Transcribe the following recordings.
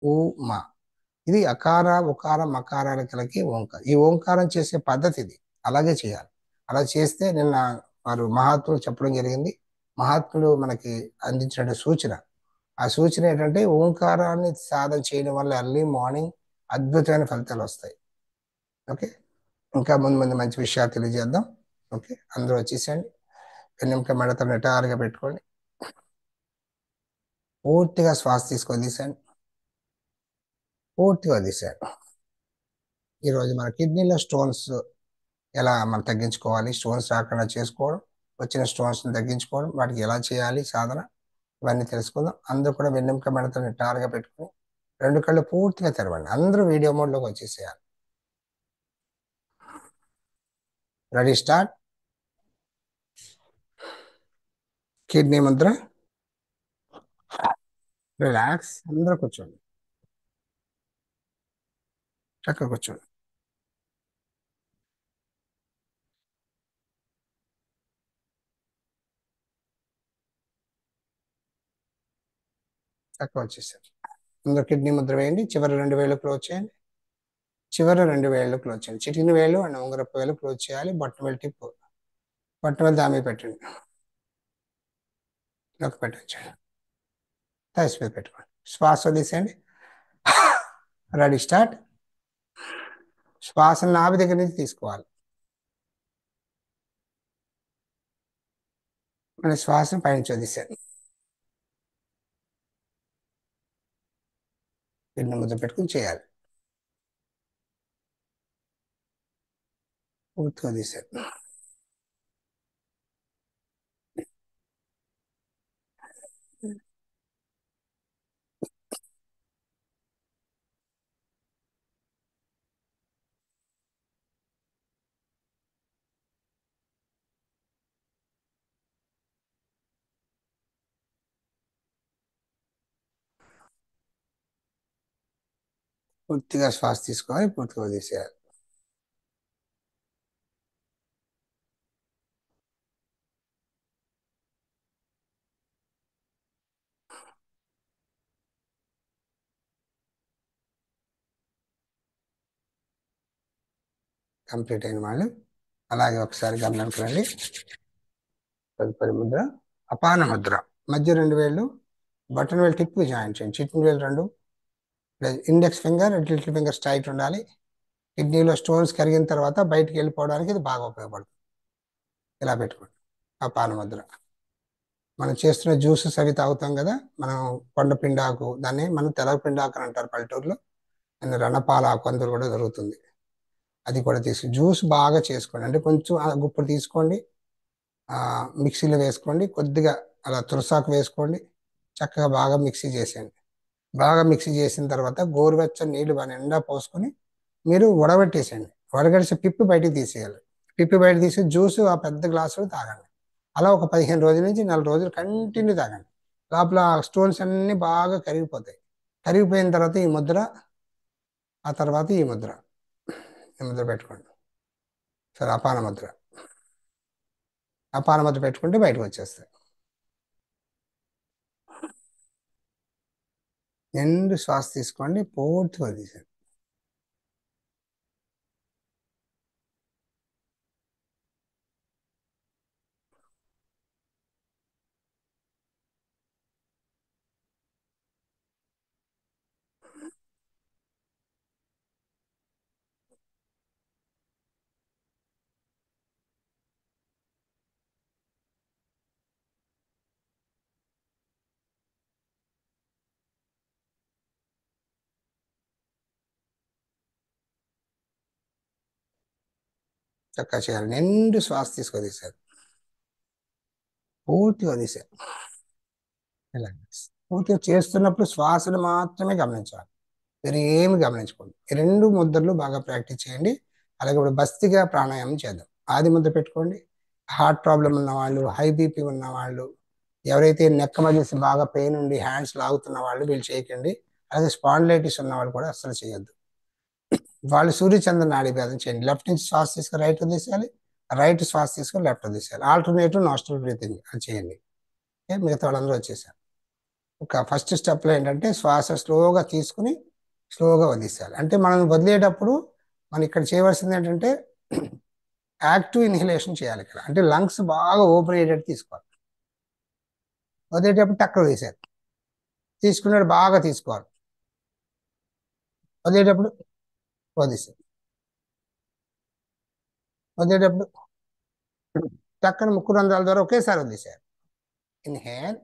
ఊ మా. ఇది అకార ఉకార మకారాల కలిగి ఓంకారం. ఈ ఓంకారం చేసే పద్ధతి ఇది. అలాగే చేయాలి. అలా చేస్తే నిన్న వారు మహాత్ములు చెప్పడం జరిగింది. మహాత్ములు మనకి అందించిన సూచన. ఆ సూచన ఏంటంటే ఓంకారాన్ని సాధన చేయడం వల్ల ఎర్లీ మార్నింగ్ అద్భుతమైన ఫలితాలు వస్తాయి. ఓకే. ఇంకా ముందు ముందు మంచి విషయాలు తెలియజేద్దాం. ఓకే, అందరూ వచ్చేసేయండి. వెన్నెముక మెడతో నిటారుగా పెట్టుకోండి. పూర్తిగా శ్వాస తీసుకొని తీసేయండి. పూర్తిగా తీసేయండి. ఈరోజు మన కిడ్నీలో స్టోన్స్ ఎలా మనం తగ్గించుకోవాలి, స్టోన్స్ రాకుండా చేసుకోవడం, వచ్చిన స్టోన్స్ని తగ్గించుకోవడం, వాటికి ఎలా చేయాలి సాధన, ఇవన్నీ తెలుసుకుందాం. అందరూ కూడా వెన్నెముక మెడతో నిటారుగా పెట్టుకుని రెండు కళ్ళు పూర్తిగా తెరవండి. అందరూ వీడియో మోడ్లోకి వచ్చేసేయాలి. Ready, start. కిడ్నీ ముద్ర. రిలాక్స్. అందరూ కూర్చోండి. చక్కగా కూర్చోండి. చక్కగా వచ్చేసారు. అందరూ కిడ్నీ ముద్ర వేయండి. చివరి రెండు వేళ్ళు క్లోజ్ చేయండి. చివరి రెండు వేళ్ళు క్లోజ్ చేయండి. చిటికిన వేలు అండ్ ఉంగరపు వేలు క్లోజ్ చేయాలి. బొట్టన వేలు టిప్పు, బొట్టన వేలు దామి పెట్టండి. నొక్కి పెట్టండి. థైస్ మీద పెట్టుకోండి. శ్వాస వదిలేసేయండి. Ready, start. శ్వాసను నాభి దగ్గర నుంచి తీసుకోవాలి. మన శ్వాసను పైనుంచి వదిలేసేయండి. కింద ముద్ర పెట్టుకుని చేయాలి. పూర్తిగా వదిలేసేయండి. పూర్తిగా శ్వాస తీసుకోవాలి. పూర్తిగా వదిలేసేయాలి. కంప్లీట్ అయిన వాళ్ళు అలాగే ఒకసారి గమనించండి. తదుపరి ముద్ర అపాన ముద్ర. మధ్య రెండు వేళ్ళు బటన్ వేలు టిప్ జాయిన్ చేయండి. చిటికిన వేలు రెండు, index finger, little finger straight ఉండాలి. కిడ్నీలో స్టోన్స్ కరిగిన తర్వాత బయటికి వెళ్ళిపోవడానికి ఇది బాగా ఉపయోగపడుతుంది. ఇలా పెట్టుకోండి. అపాన ముద్ర. మనం చేస్తున్న జ్యూసెస్ అవి తాగుతాం కదా, మనం కొండపిండాకు, దాన్ని మనం తెలగపిండాకు అని అంటారు పల్లెటూరులో, అండ్ రణపాలాకు అందరూ కూడా దొరుకుతుంది. అది కూడా తీసుకుని జ్యూస్ బాగా చేసుకోండి. అంటే కొంచెం గుప్పుడు తీసుకోండి, మిక్సీలో వేసుకోండి, కొద్దిగా అలా తులసాకు వేసుకోండి, చక్కగా బాగా మిక్సీ చేసేయండి. బాగా మిక్సీ చేసిన తర్వాత గోరువెచ్చని నీళ్లు బాగా నిండా పోసుకొని మీరు వడగట్టేసేయండి. వడగడిసి పిప్పి బయటికి తీసేయాలి. పిప్పి బయట తీసి జ్యూస్ ఆ పెద్ద గ్లాసులో తాగండి. అలా ఒక 15 రోజుల నుంచి 4 రోజులు కంటిన్యూ తాగండి. లోపల స్టోన్స్ అన్నీ బాగా కరిగిపోతాయి. కరిగిపోయిన తర్వాత ఈ ముద్ర, ఆ తర్వాత ఈ ముద్ర, ఈ ముద్ర పెట్టుకోండి. సరే, అపాన ముద్ర. అపాన ముద్ర పెట్టుకుంటే బయటకు వచ్చేస్తాయి. నిండు శ్వాస తీసుకోండి. పూర్తిగా తీసేయండి. చక్కగా చేయాలి. నిండు శ్వాస తీసుకొని తీసేయాలి. పూర్తిగా తీసేయాలి. ఇలా పూర్తిగా చేస్తున్నప్పుడు శ్వాసను మాత్రమే గమనించాలి. మీరు ఏమి గమనించుకోండి. ఈ రెండు ముద్రలు బాగా ప్రాక్టీస్ చేయండి. అలాగే ఇప్పుడు బస్తిగా ప్రాణాయామం చేద్దాం. ఆది ముద్ర పెట్టుకోండి. హార్ట్ ప్రాబ్లం ఉన్న వాళ్ళు, హై బీపీ ఉన్న వాళ్ళు, ఎవరైతే నెక్క మజిల్స్ బాగా పెయిన్ ఉండి హ్యాండ్స్ లాగుతున్న వాళ్ళు వీళ్ళు చేయకండి. అలాగే స్పాండిలైటిస్ ఉన్న వాళ్ళు కూడా అస్సలు చేయొద్దు. వాళ్ళు సూర్యచంద్ర నాడి భేదం చేయండి. లెఫ్ట్ నుంచి శ్వాస తీసుకొని రైట్ వదిలేసేయాలి, రైట్ శ్వాస తీసుకొని లెఫ్ట్ వదిలేసేయాలి. ఆల్టర్నేటివ్ నాస్ట్రల్ బ్రీతింగ్ అది చేయండి. ఓకే, మిగతా వాళ్ళందరూ వచ్చేసారు. ఒక ఫస్ట్ స్టెప్లో ఏంటంటే శ్వాస స్లోగా తీసుకుని స్లోగా వదిలేయాలి. అంటే మనం వదిలేటప్పుడు మనం ఇక్కడ చేయవలసింది ఏంటంటే యాక్టివ్ ఇన్హలేషన్ చేయాలి ఇక్కడ. అంటే లంగ్స్ బాగా ఓపెన్ అయ్యేటట్టు తీసుకోవాలి. వదిలేటప్పుడు టక్కన తీసేయాలి. తీసుకునేటప్పుడు బాగా తీసుకోవాలి. వదిలేటప్పుడు వదిలేయాలి. వదిలేటప్పుడు టక్కన ముక్కు రంధ్రాల ద్వారా ఒకేసారి వదిలేసేయాలి. ఇన్హేల్,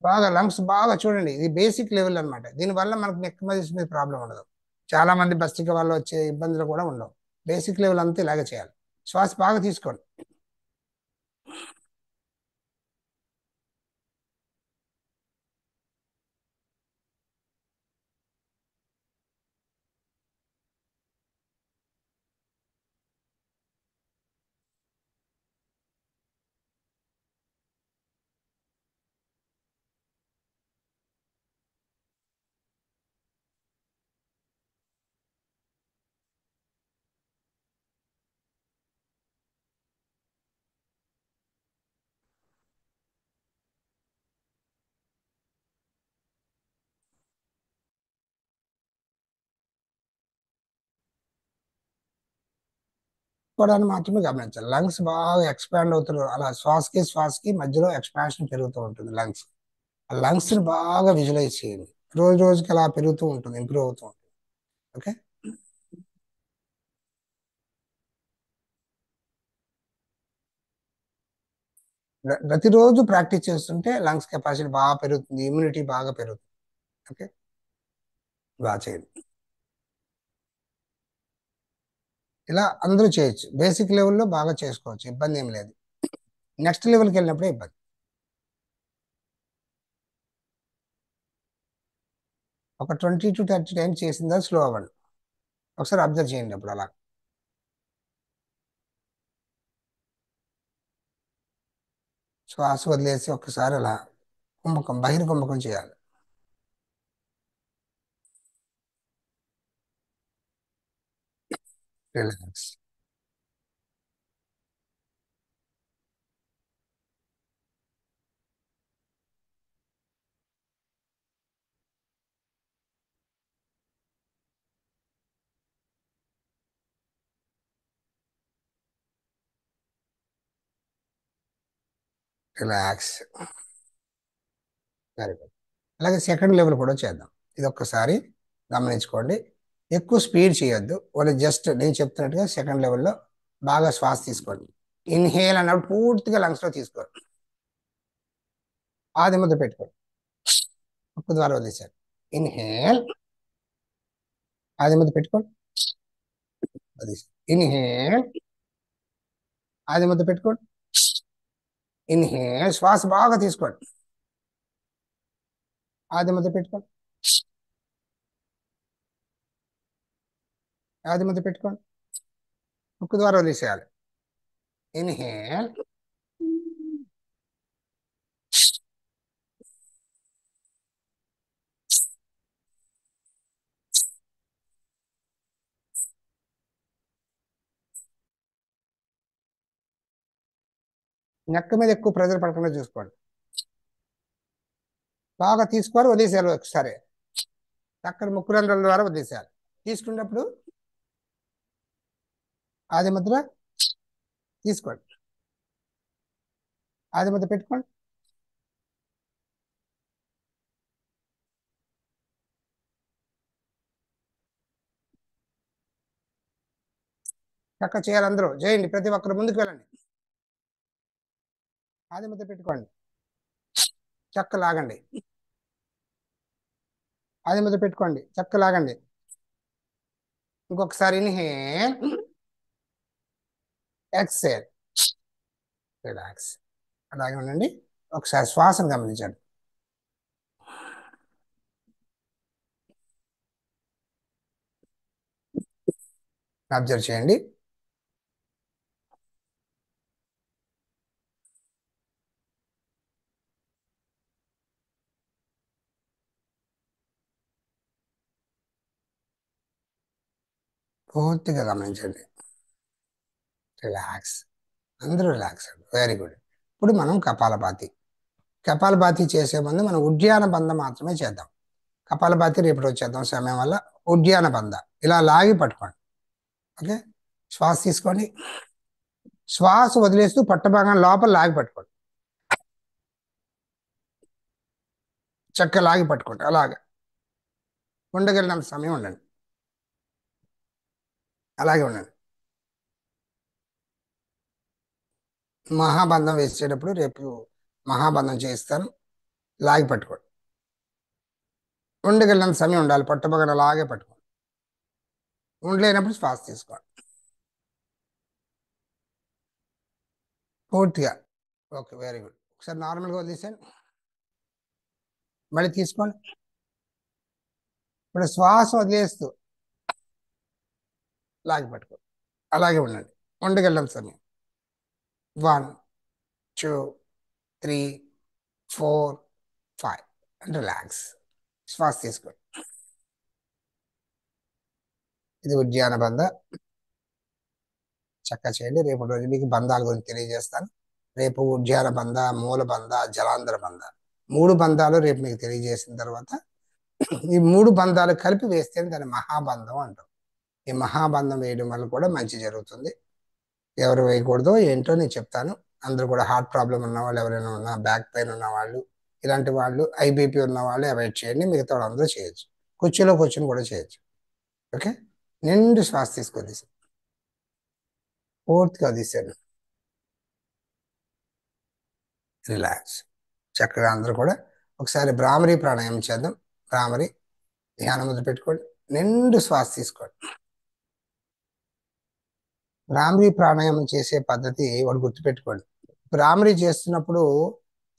బాగా లంగ్స్ బాగా చూడండి. ఇది బేసిక్ లెవెల్ అనమాట. దీనివల్ల మనకు నెక్ మజిల్స్ మీద ప్రాబ్లం ఉండదు. చాలా మంది బస్తిక వల్ల వచ్చే ఇబ్బందులు కూడా ఉండవు. బేసిక్ లెవెల్ అంతా ఇలాగే చేయాలి. శ్వాస బాగా తీసుకోండి. తీసుకోవడాన్ని మాత్రమే గమనించాలి. లంగ్స్ బాగా ఎక్స్పాండ్ అవుతున్నారు. అలా శ్వాసకి శ్వాసకి మధ్యలో ఎక్స్పాన్షన్ పెరుగుతూ ఉంటుంది లంగ్స్. ఆ లంగ్స్ ని బాగా విజువలైజ్ చేయండి. రోజు రోజుకి అలా పెరుగుతూ ఉంటుంది, ఇంప్రూవ్ అవుతూ ఉంటుంది. ఓకే. ప్రతిరోజు ప్రాక్టీస్ చేస్తుంటే లంగ్స్ కెపాసిటీ బాగా పెరుగుతుంది, ఇమ్యూనిటీ బాగా పెరుగుతుంది. ఓకే. బాగా చేయండి. ఇలా అందరూ చేయొచ్చు. బేసిక్ లెవెల్లో బాగా చేసుకోవచ్చు, ఇబ్బంది ఏం లేదు. నెక్స్ట్ లెవెల్కి వెళ్ళినప్పుడే ఇబ్బంది. ఒక 20 to 30 టైమ్స్ చేసిన తర్వాత స్లో అవ్వండి. ఒకసారి అబ్జర్వ్ చేయండి అప్పుడు అలా. శ్వాస వదిలేసి ఒక్కసారి అలా కుంభకం బహిర్కుంభకం చేయాలి. రిలాక్స్. రిలాక్స్. Very good. అలాగే సెకండ్ లెవెల్ కూడా చేద్దాం. ఇది ఒక్కసారి గమనించుకోండి. ఎక్కువ స్పీడ్ చేయొద్దు. వాళ్ళు జస్ట్ నేను చెప్తున్నట్టుగా సెకండ్ లెవెల్లో బాగా శ్వాస తీసుకోండి. ఇన్హేల్ అన్నప్పుడు పూర్తిగా లంగ్స్లో తీసుకోండి. ఆది ముద్ర పెట్టుకోండి. ముక్కు ద్వారా వదిలేశారు. ఇన్హేల్, ఆది ముద్ర పెట్టుకోండి, వదిలేశారు. ఇన్హేల్, ఆది ముద్ర పెట్టుకోండి. ఇన్హేల్, శ్వాస బాగా తీసుకోండి. ఆది ముద్ర పెట్టుకోండి, ఆది ముద్ర పెట్టుకోండి. ముక్కు ద్వారా వదిలేసేయాలి. ఇన్హేల్, నెక్క మీద ఎక్కువ ప్రెజర్ పడకుండా చూసుకోండి. బాగా తీసుకోవాలి, వదిలేసేయాలి. ఒకసారి చక్కని ముక్కు రంధ్రాల ద్వారా వదిలేసేయాలి. తీసుకున్నప్పుడు ఆది ముద్ర తీసుకోండి, ఆది ముద్ర పెట్టుకోండి. చక్క చేయాలి. అందరూ చేయండి. ప్రతి ఒక్కరు ముందుకు వెళ్ళండి. ఆది ముద్ర పెట్టుకోండి. చక్క లాగండి. ఆది ముద్ర పెట్టుకోండి. చక్క లాగండి. ఇంకొకసారి ఇన్హేల్, ఎక్సేల్, రిలాక్స్. అలాగే ఉండండి. ఒకసారి శ్వాసను గమనించండి. అబ్జర్వ్ చేయండి. పూర్తిగా గమనించండి. రిలాక్స్. అందరూ రిలాక్స్ అండి. Very good. ఇప్పుడు మనం కపాలభాతి. కపాలభాతి చేసే ముందు మనం ఉద్యాన బంధ మాత్రమే చేద్దాం. కపాలభాతి రేపు రోజు చేద్దాం సమయం వల్ల. ఉద్యాన బంధ ఇలా లాగి పట్టుకోండి. ఓకే. శ్వాస తీసుకోండి. శ్వాస వదిలేస్తూ పట్టభాగం లోపల లాగి పట్టుకోండి. చక్కగా లాగి పట్టుకోండి. అలాగే ఉండగలిగినంత సమయం ఉండండి. అలాగే ఉండండి. మహాబంధం వేసేటప్పుడు రేపు మహాబంధం చేయిస్తాను. లాగి పట్టుకోండి. ఉండగలిగినంత సమయం ఉండాలి. పట్టభాగం అలాగే పట్టుకోండి. ఉండలేనప్పుడు శ్వాస తీసుకోండి పూర్తిగా. ఓకే. Very good. ఒకసారి నార్మల్గా వదిలేసాను. మళ్ళీ తీసుకోండి. ఇప్పుడు శ్వాస వదిలేస్తూ లాగి పట్టుకోండి. అలాగే ఉండండి. ఉండగలిగినంత సమయం. 1, 2, 3, 4, 5 అండ్ రిలాక్స్. శ్వాస తీసుకోండి. ఇది ఉద్యాన బంధ. చక్కగా చేయండి. రేపు రోజు మీకు బంధాల గురించి తెలియజేస్తాను. రేపు ఉద్యాన బంధ, మూల బంధ, జలాంధ్ర బంధ, మూడు బంధాలు రేపు మీకు తెలియజేసిన తర్వాత ఈ మూడు బంధాలు కలిపి వేస్తే దాన్ని మహాబంధం అంటాం. ఈ మహాబంధం వేయడం వల్ల కూడా మంచి జరుగుతుంది. ఎవరు వేయకూడదో ఏంటో నేను చెప్తాను. అందరూ కూడా హార్ట్ ప్రాబ్లం ఉన్న వాళ్ళు ఎవరైనా ఉన్నా, బ్యాక్ పెయిన్ ఉన్న వాళ్ళు, ఇలాంటి వాళ్ళు, ఐబీపీ ఉన్న వాళ్ళు అవాయిడ్ చేయండి. మిగతా వాళ్ళు అందరూ చేయొచ్చు. కుర్చీలో కూర్చొని కూడా చేయొచ్చు. ఓకే. నిండు శ్వాస తీసుకొని పూర్తిగా తీసాను. రిలాక్స్. చక్కగా అందరూ కూడా ఒకసారి భ్రామరీ ప్రాణాయామం చేద్దాం. భ్రామరీ ధ్యానం మొదలు పెట్టుకోండి. నిండు శ్వాస తీసుకోండి. భ్రామరీ ప్రాణాయామం చేసే పద్ధతి ఒకటి గుర్తుపెట్టుకోండి. భ్రామరీ చేస్తున్నప్పుడు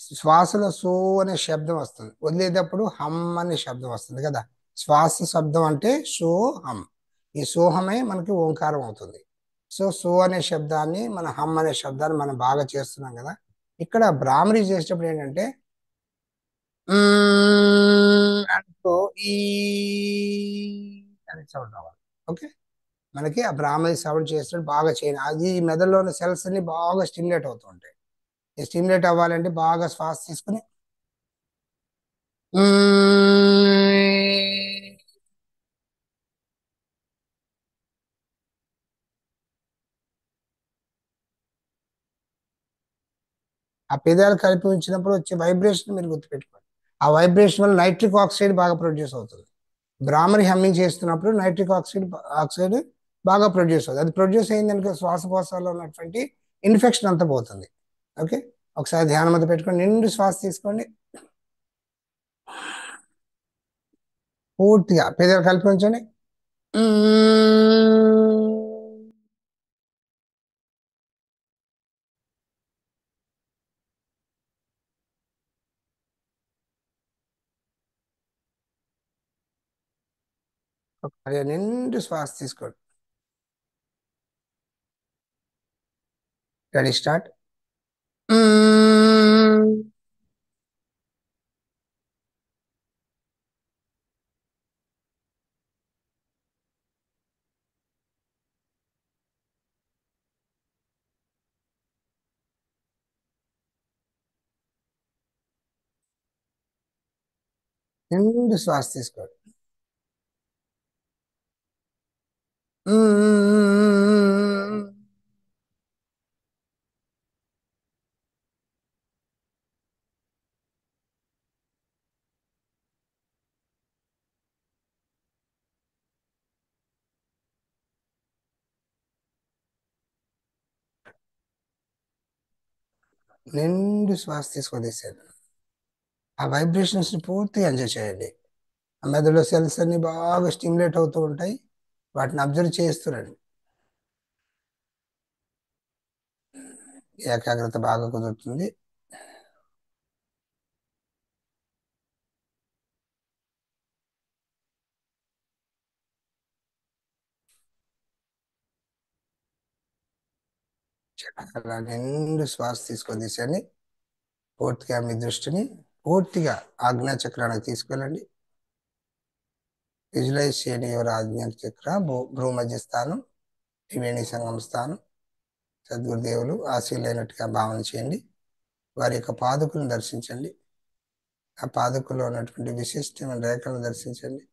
శ్వాసలో సో అనే శబ్దం వస్తుంది. వదిలేటప్పుడు హమ్ అనే శబ్దం వస్తుంది కదా. శ్వాస శబ్దం అంటే సో హమ్. ఈ సోహమే మనకి ఓంకారం అవుతుంది. సో సో అనే శబ్దాన్ని మన హమ్ అనే శబ్దాన్ని మనం బాగా చేస్తున్నాం కదా. ఇక్కడ భ్రామరీ చేసేటప్పుడు ఏంటంటే అంటూ ఈ అని సౌండ్ రావాలి. ఓకే. మనకి ఆ భ్రామరి సౌండ్ చేసినప్పుడు బాగా చేయాలి. అది మెదడులోని సెల్స్ అన్ని బాగా స్టిమ్యులేట్ అవుతూ ఉంటాయి. ఈ స్టిమ్యులేట్ అవ్వాలంటే బాగా శ్వాస తీసుకుని ఆ పెదాలు కలిపి ఉంచినప్పుడు వచ్చే వైబ్రేషన్ మీరు గుర్తుపెట్టుకోండి. ఆ వైబ్రేషన్ వల్ల నైట్రిక్ ఆక్సైడ్ బాగా ప్రొడ్యూస్ అవుతుంది. భ్రామరి హమ్మింగ్ చేస్తున్నప్పుడు నైట్రిక్ ఆక్సైడ్ బాగా ప్రొడ్యూస్ అవుతుంది. అది ప్రొడ్యూస్ అయిందనుకో శ్వాసకోశాల్లో ఉన్నటువంటి ఇన్ఫెక్షన్ అంతా పోతుంది. ఓకే. ఒకసారి ధ్యానం మీద పెట్టుకొని నిండు శ్వాస తీసుకోండి. పూర్తిగా పెదాలు కలిపి ఉంచండి. అదే నిండు శ్వాస తీసుకోండి. Ready start. నిండు శ్వాస తీసుకోండి. నిండు శ్వాస తీసుకొనిసాను. ఆ వైబ్రేషన్స్ ని పూర్తిగా ఎంజాయ్ చేయండి. ఆ మెదడులో సెల్స్ అన్ని బాగా స్టిమ్యులేట్ అవుతూ ఉంటాయి. వాటిని అబ్జర్వ్ చేస్తురండి. ఏకాగ్రత బాగా కుదురుతుంది. అలా నిండు శ్వాస తీసుకొని తీసేయండి. పూర్తిగా మీ దృష్టిని పూర్తిగా ఆజ్ఞా చక్రానికి తీసుకెళ్ళండి. విజువలైజ్ చేయండి ఎవరు ఆజ్ఞాన చక్ర భ్రూ మధ్య స్థానం త్రివేణి సంగమ స్థానం సద్గురుదేవులు ఆశీలైనట్టుగా భావన చేయండి. వారి యొక్క పాదుకులను దర్శించండి. ఆ పాదుకుల్లో ఉన్నటువంటి విశిష్టమైన రేఖలను దర్శించండి.